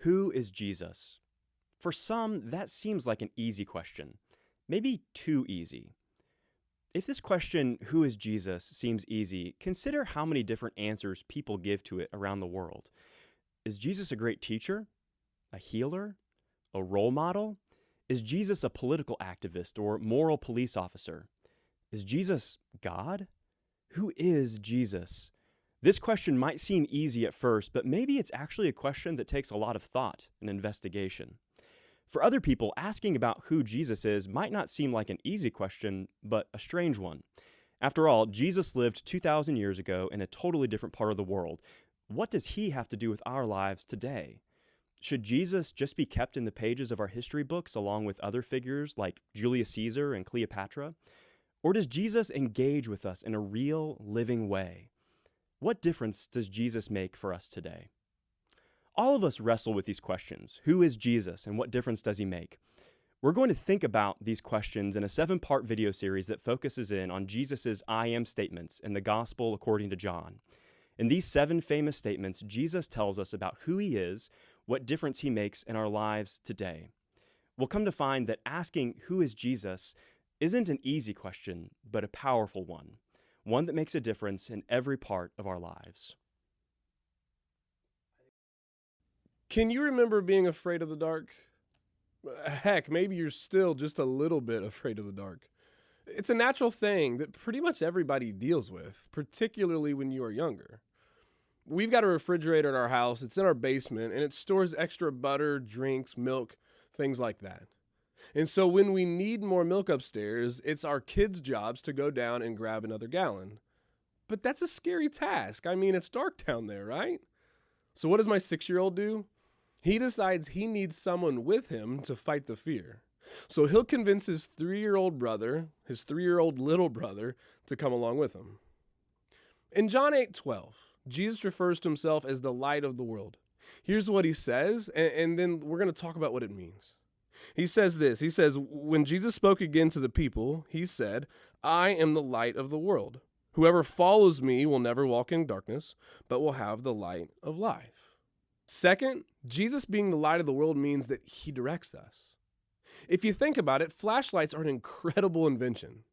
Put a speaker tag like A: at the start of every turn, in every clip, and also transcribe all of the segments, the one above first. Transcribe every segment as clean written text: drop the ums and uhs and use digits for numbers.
A: Who is Jesus? For some, that seems like an easy question, maybe too easy. If this question, who is Jesus, seems easy, consider how many different answers people give to it around the world. Is Jesus a great teacher? A healer? A role model? Is Jesus a political activist or moral police officer? Is Jesus God? Who is Jesus? This question might seem easy at first, but maybe it's actually a question that takes a lot of thought and investigation. For other people, asking about who Jesus is might not seem like an easy question, but a strange one. After all, Jesus lived 2,000 years ago in a totally different part of the world. What does he have to do with our lives today? Should Jesus just be kept in the pages of our history books along with other figures like Julius Caesar and Cleopatra? Or does Jesus engage with us in a real, living way? What difference does Jesus make for us today? All of us wrestle with these questions. Who is Jesus and what difference does he make? We're going to think about these questions in a 7-part video series that focuses in on Jesus' I am statements in the Gospel according to John. In these 7 famous statements, Jesus tells us about who he is, what difference he makes in our lives today. We'll come to find that asking who is Jesus isn't an easy question, but a powerful one that makes a difference in every part of our lives.
B: Can you remember being afraid of the dark? Heck, maybe you're still just a little bit afraid of the dark. It's a natural thing that pretty much everybody deals with, particularly when you are younger. We've got a refrigerator at our house. It's in our basement, and it stores extra butter, drinks, milk, things like that. And so when we need more milk upstairs, it's our kids' jobs to go down and grab another gallon. But that's a scary task. I mean, it's dark down there, right? So what does my 6-year-old do? He decides he needs someone with him to fight the fear. So he'll convince his 3-year-old brother, his 3-year-old little brother, to come along with him. In John 8:12, Jesus refers to himself as the light of the world. Here's what he says, and then we're going to talk about what it means. He says this. He says, when Jesus spoke again to the people, he said, I am the light of the world. Whoever follows me will never walk in darkness, but will have the light of life. Second, Jesus being the light of the world means that he directs us. If you think about it, flashlights are an incredible invention.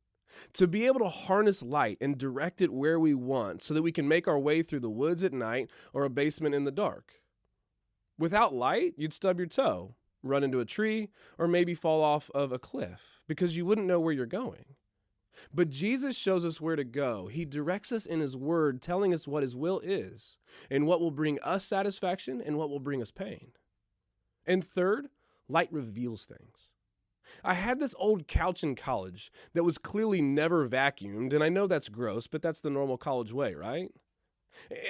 B: To be able to harness light and direct it where we want so that we can make our way through the woods at night or a basement in the dark. Without light, you'd stub your toe, run into a tree, or maybe fall off of a cliff because you wouldn't know where you're going. But Jesus shows us where to go. He directs us in his word, telling us what his will is and what will bring us satisfaction and what will bring us pain. And third, light reveals things. I had this old couch in college that was clearly never vacuumed, and I know that's gross, but that's the normal college way, right?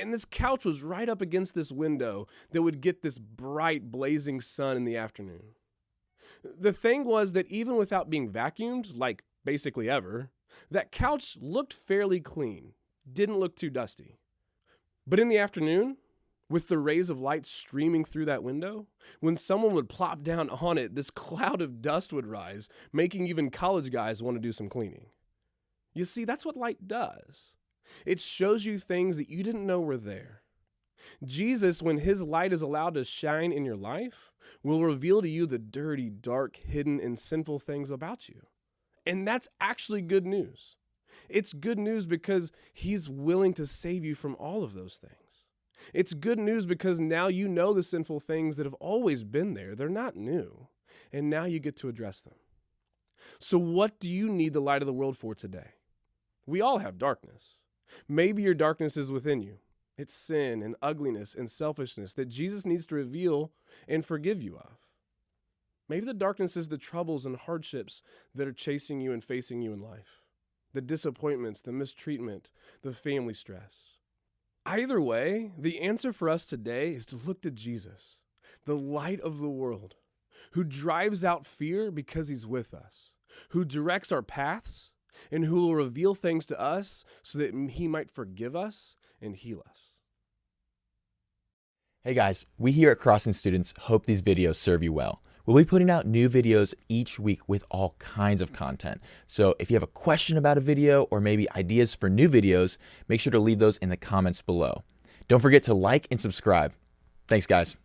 B: And this couch was right up against this window that would get this bright, blazing sun in the afternoon. The thing was that even without being vacuumed, like basically ever, that couch looked fairly clean, didn't look too dusty. But in the afternoon, with the rays of light streaming through that window, when someone would plop down on it, this cloud of dust would rise, making even college guys want to do some cleaning. You see, that's what light does. It shows you things that you didn't know were there. Jesus, when his light is allowed to shine in your life, will reveal to you the dirty, dark, hidden, and sinful things about you. And that's actually good news. It's good news because he's willing to save you from all of those things. It's good news because now you know the sinful things that have always been there. They're not new. And now you get to address them. So what do you need the light of the world for today? We all have darkness. Maybe your darkness is within you. It's sin and ugliness and selfishness that Jesus needs to reveal and forgive you of. Maybe the darkness is the troubles and hardships that are chasing you and facing you in life. The disappointments, the mistreatment, the family stress. Either way, the answer for us today is to look to Jesus, the light of the world, who drives out fear because he's with us, who directs our paths, and who will reveal things to us so that he might forgive us and heal us.
C: Hey guys, we here at Crossing Students hope these videos serve you well. We'll be putting out new videos each week with all kinds of content. So if you have a question about a video or maybe ideas for new videos, make sure to leave those in the comments below. Don't forget to like and subscribe. Thanks guys.